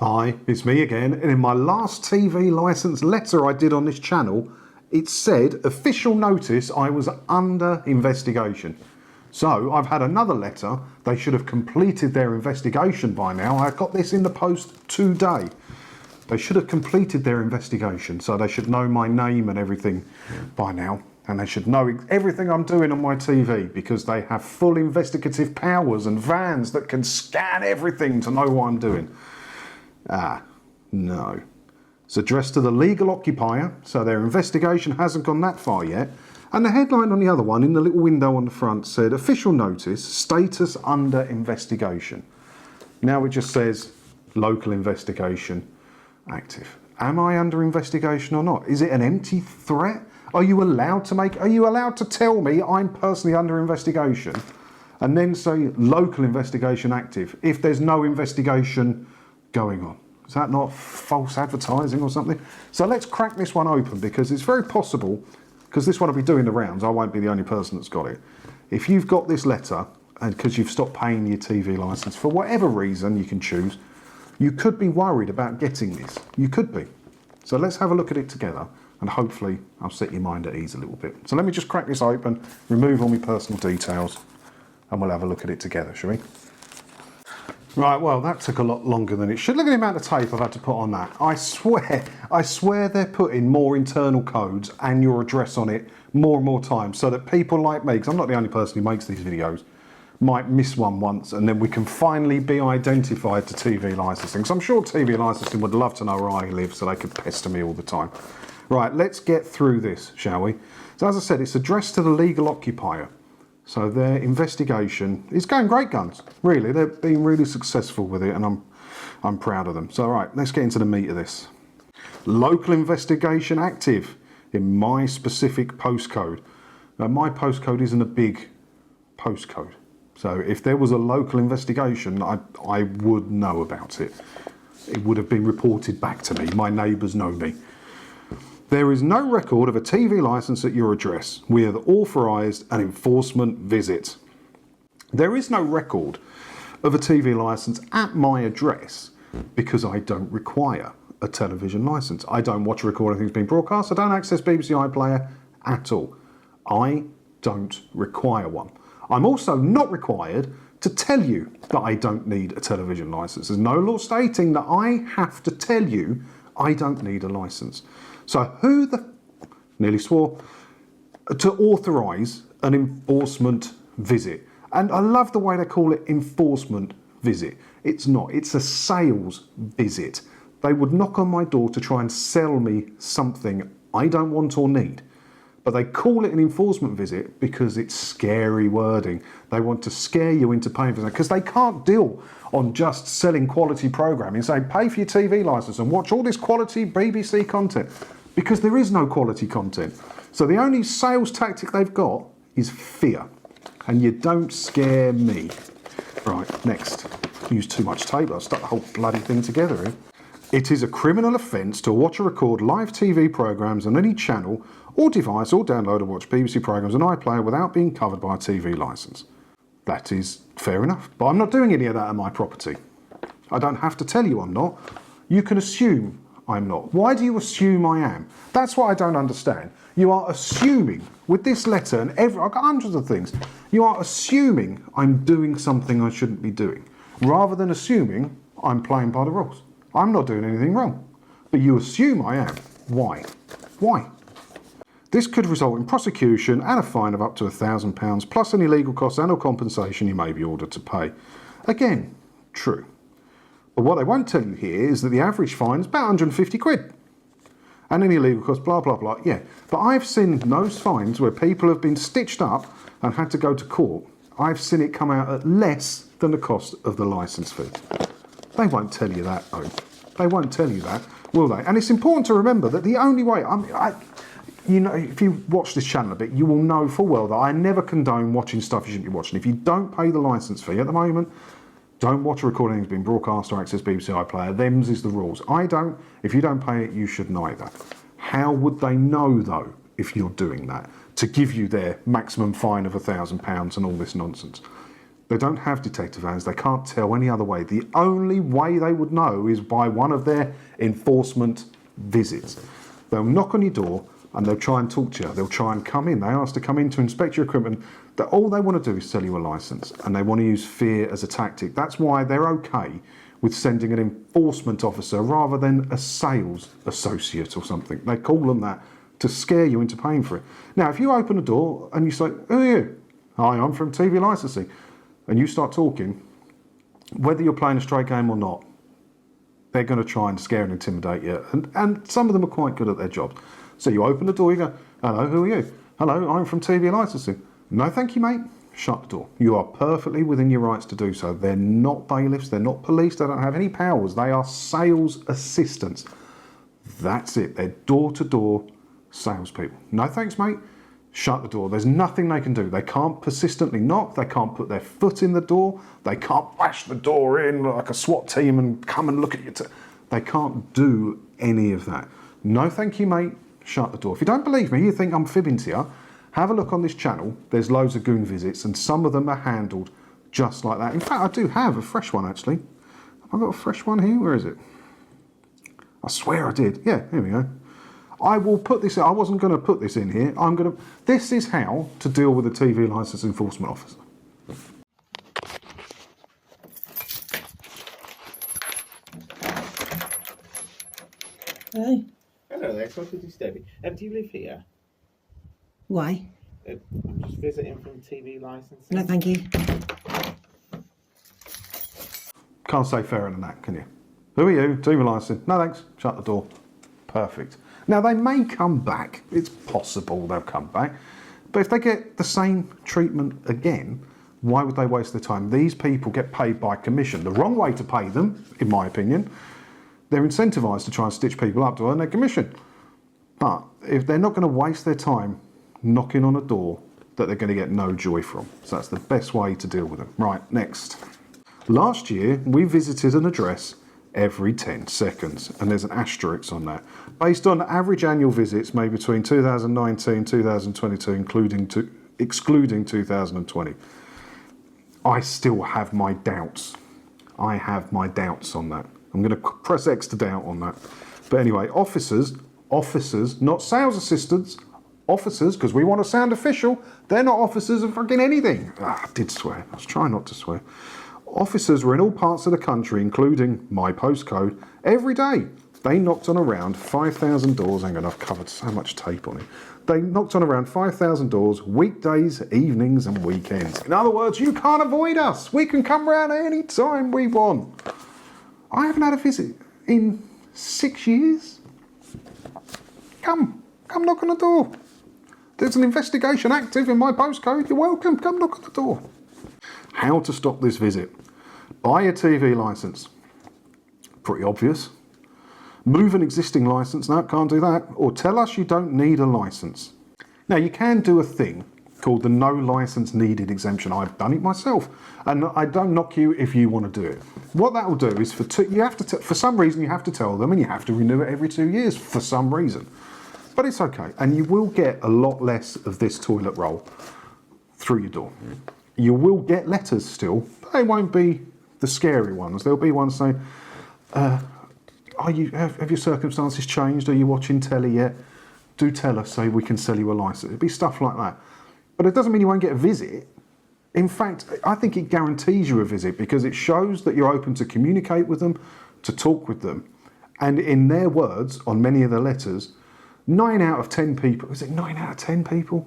Hi, it's me again, and in my last TV licence letter I did on this channel, it said, official notice, I was under investigation. So I've had another letter. They should have completed their investigation by now. I got this in the post today. They should have completed their investigation, so they should know my name and everything by now. And they should know everything I'm doing on my TV, because they have full investigative powers and vans that can scan everything to know what I'm doing. No. It's addressed to the legal occupier, so their investigation hasn't gone that far yet. And the headline on the other one, in the little window on the front, said, official notice, status under investigation. Now it just says, local investigation active. Am I under investigation or not? Is it an empty threat? Are you allowed to tell me I'm personally under investigation and then say local investigation active if there's no investigation going on? Is that not false advertising or something? So let's crack this one open, because it's very possible, because this one will be doing the rounds, I won't be the only person that's got it. If you've got this letter, and because you've stopped paying your TV licence for whatever reason you can choose, you could be worried about getting this. You could be. So let's have a look at it together, and hopefully I'll set your mind at ease a little bit. So let me just crack this open, remove all my personal details, and we'll have a look at it together, shall we? Right, well, that took a lot longer than it should. Look at the amount of tape I've had to put on that. I swear they're putting more internal codes and your address on it more and more times, so that people like me, because I'm not the only person who makes these videos, might miss one once, and then we can finally be identified to TV licensing. So I'm sure TV licensing would love to know where I live, so they could pester me all the time. Right, let's get through this, shall we? So as I said, it's addressed to the legal occupier. So their investigation is going great guns, really. They're being really successful with it, and I'm proud of them. So, all right, let's get into the meat of this. Local investigation active in my specific postcode. Now, my postcode isn't a big postcode. So if there was a local investigation, I would know about it. It would have been reported back to me. My neighbours know me. There is no record of a TV licence at your address. We have authorised an enforcement visit. There is no record of a TV licence at my address because I don't require a television licence. I don't watch or record anything that's being broadcast. I don't access BBC iPlayer at all. I don't require one. I'm also not required to tell you that I don't need a television licence. There's no law stating that I have to tell you I don't need a licence. So who nearly swore, to authorise an enforcement visit. And I love the way they call it enforcement visit. It's not, it's a sales visit. They would knock on my door to try and sell me something I don't want or need. But they call it an enforcement visit because it's scary wording. They want to scare you into paying for that, because they can't deal on just selling quality programming, saying pay for your TV licence and watch all this quality BBC content, because there is no quality content. So the only sales tactic they've got is fear. And you don't scare me. Right, next. Use too much tape, I'll stuck the whole bloody thing together here. It is a criminal offence to watch or record live TV programmes on any channel or device, or download or watch BBC programmes on iPlayer without being covered by a TV licence. That is fair enough, but I'm not doing any of that on my property. I don't have to tell you I'm not. You can assume I'm not. Why do you assume I am? That's what I don't understand. You are assuming, with this letter and I've got hundreds of things, you are assuming I'm doing something I shouldn't be doing, rather than assuming I'm playing by the rules. I'm not doing anything wrong, but you assume I am. Why? Why? This could result in prosecution and a fine of up to £1,000, plus any legal costs and or compensation you may be ordered to pay. Again, true. But what they won't tell you here is that the average fine is about 150 quid. And any legal costs, blah, blah, blah. Yeah, but I've seen those fines where people have been stitched up and had to go to court. I've seen it come out at less than the cost of the licence fee. They won't tell you that, though. They won't tell you that, will they? And it's important to remember that the only way, you know, if you watch this channel a bit, you will know full well that I never condone watching stuff you shouldn't be watching. If you don't pay the licence fee at the moment, don't watch a recording that's been broadcast or access BBC iPlayer. Them's is the rules. I don't. If you don't pay it, you shouldn't either. How would they know, though, if you're doing that, to give you their maximum fine of £1,000 and all this nonsense? They don't have detective vans. They can't tell any other way. The only way they would know is by one of their enforcement visits. They'll knock on your door and they'll try and talk to you. They'll try and come in. They ask to come in to inspect your equipment. All they want to do is sell you a licence, and they want to use fear as a tactic. That's why they're okay with sending an enforcement officer rather than a sales associate or something. They call them that to scare you into paying for it. Now, if you open a door and you say, "Who are you?" "Hi, I'm from TV licensing," and you start talking, whether you're playing a straight game or not, they're going to try and scare and intimidate you. And some of them are quite good at their jobs. So you open the door, you go, "Hello, who are you?" "Hello, I'm from TV licensing." "No, thank you, mate." Shut the door. You are perfectly within your rights to do so. They're not bailiffs, they're not police, they don't have any powers. They are sales assistants. That's it. They're door-to-door salespeople. "No, thanks, mate." Shut the door. There's nothing they can do. They can't persistently knock. They can't put their foot in the door. They can't bash the door in like a SWAT team and come and look at you. They can't do any of that. "No, thank you, mate." Shut the door. If you don't believe me, you think I'm fibbing to you, have a look on this channel. There's loads of Goon visits, and some of them are handled just like that. In fact, I do have a fresh one, actually. Have I got a fresh one here? Where is it? I swear I did. Yeah, here we go. I will put this, I wasn't going to put this in here. This is how to deal with a TV licence enforcement officer. Hello. Hello there, sorry to disturb you. Do you live here? Why? I'm just visiting from TV licensing. No, thank you. Can't say fairer than that, can you? "Who are you?" "TV licensing." "No, thanks." Shut the door. Perfect. Now, they may come back. It's possible they'll come back. But if they get the same treatment again, why would they waste their time? These people get paid by commission. The wrong way to pay them, in my opinion. They're incentivised to try and stitch people up to earn their commission. But if they're not going to waste their time knocking on a door that they're going to get no joy from. So that's the best way to deal with them. Right, next. Last year, we visited an address every 10 seconds, and there's an asterisk on that. Based on average annual visits made between 2019 and 2022, excluding 2020. I still have my doubts. I have my doubts on that. I'm going to press X to doubt on that. But anyway, officers, not sales assistants, officers, because we want to sound official. They're not officers of fucking anything. I did swear. I was trying not to swear. Officers were in all parts of the country, including my postcode, every day. They knocked on around 5,000 doors. Hang on, I've covered so much tape on it. They knocked on around 5,000 doors, weekdays, evenings and weekends. In other words, you can't avoid us. We can come round any time we want. I haven't had a visit in 6 years. Come knock on the door. There's an investigation active in my postcode. You're welcome. Come knock on the door. How to stop this visit? Buy a TV licence. Pretty obvious. Move an existing licence. No, can't do that. Or tell us you don't need a licence. Now, you can do a thing called the no licence needed exemption. I've done it myself. And I don't knock you if you want to do it. What that will do is for some reason you have to tell them, and you have to renew it every 2 years for some reason. But it's okay. And you will get a lot less of this toilet roll through your door. You will get letters still, but they won't be the scary ones. There'll be ones saying, have your circumstances changed? Are you watching telly yet? Do tell us so we can sell you a licence. It'll be stuff like that. But it doesn't mean you won't get a visit. In fact, I think it guarantees you a visit because it shows that you're open to communicate with them, to talk with them. And in their words, on many of the letters, 9 out of 10 people, is it 9 out of 10 people?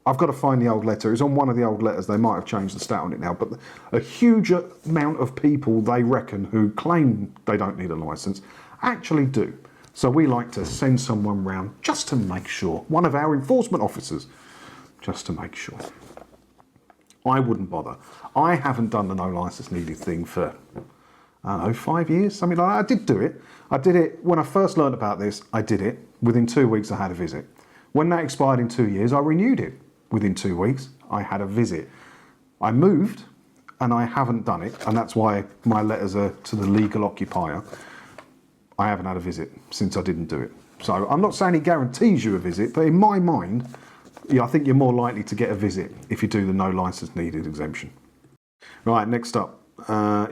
I've got to find the old letter. It's on one of the old letters. They might have changed the stat on it now. But a huge amount of people, they reckon, who claim they don't need a licence, actually do. So we like to send someone round just to make sure. One of our enforcement officers, just to make sure. I wouldn't bother. I haven't done the no licence needed thing for, I don't know, 5 years, something like that. I did do it. I did it when I first learned about this. I did it. Within 2 weeks, I had a visit. When that expired in 2 years, I renewed it. Within 2 weeks, I had a visit. I moved, and I haven't done it, and that's why my letters are to the legal occupier. I haven't had a visit since I didn't do it. So I'm not saying it guarantees you a visit, but in my mind, I think you're more likely to get a visit if you do the no licence needed exemption. Right, next up.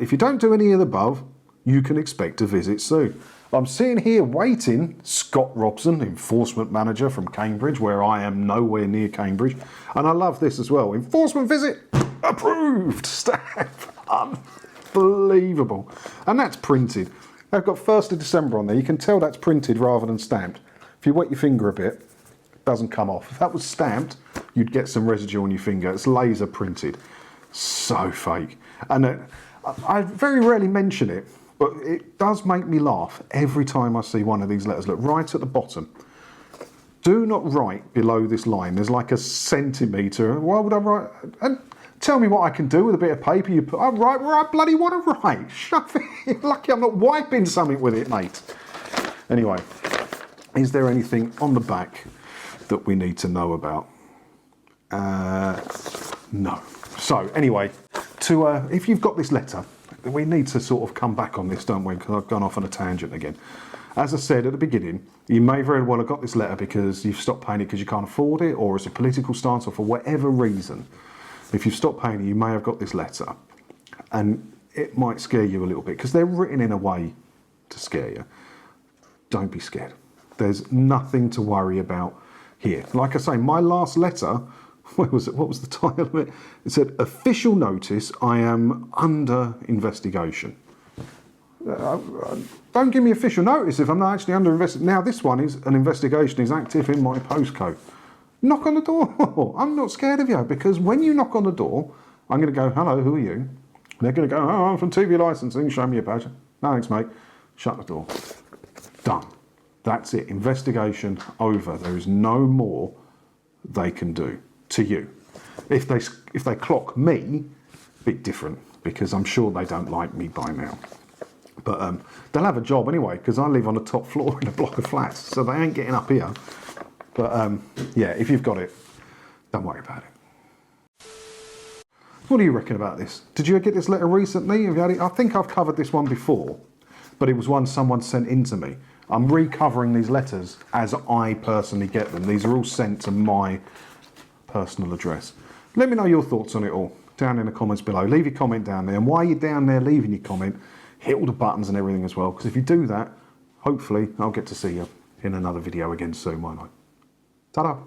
If you don't do any of the above, you can expect a visit soon. I'm sitting here waiting, Scott Robson, enforcement manager from Cambridge, where I am nowhere near Cambridge. And I love this as well. Enforcement visit approved. Stamp. Unbelievable. And that's printed. They've got 1st of December on there. You can tell that's printed rather than stamped. If you wet your finger a bit, it doesn't come off. If that was stamped, you'd get some residue on your finger. It's laser printed. So fake. And I very rarely mention it, but it does make me laugh every time I see one of these letters. Look, right at the bottom. Do not write below this line. There's like a centimetre. Why would I write? And tell me what I can do with a bit of paper you put. I write where I bloody want to write. Shove it. Lucky I'm not wiping something with it, mate. Anyway, is there anything on the back that we need to know about? No. So anyway, if you've got this letter, we need to sort of come back on this, don't we? Because I've gone off on a tangent again. As I said at the beginning, you may very well have got this letter because you've stopped paying it because you can't afford it, or it's a political stance, or for whatever reason. If you've stopped paying it, you may have got this letter. And it might scare you a little bit because they're written in a way to scare you. Don't be scared. There's nothing to worry about here. Like I say, my last letter, where was it? What was the title of it? It said, official notice, I am under investigation. Don't give me official notice if I'm not actually under investigation. Now this one is, an investigation is active in my postcode. Knock on the door. I'm not scared of you because when you knock on the door, I'm going to go, hello, who are you? They're going to go, oh, I'm from TV licensing, show me your badge. No, thanks, mate. Shut the door. Done. That's it. Investigation over. There is no more they can do to you. If they clock me, a bit different because I'm sure they don't like me by now. But they'll have a job anyway because I live on the top floor in a block of flats, so they ain't getting up here. But yeah, if you've got it, don't worry about it. What do you reckon about this? Did you get this letter recently? Have you had it? I think I've covered this one before, but it was one someone sent in to me. I'm recovering these letters as I personally get them. These are all sent to my personal address. Let me know your thoughts on it all down in the comments below. Leave your comment down there. And while you're down there leaving your comment, hit all the buttons and everything as well. Because if you do that, hopefully I'll get to see you in another video again soon, won't I? Ta-da!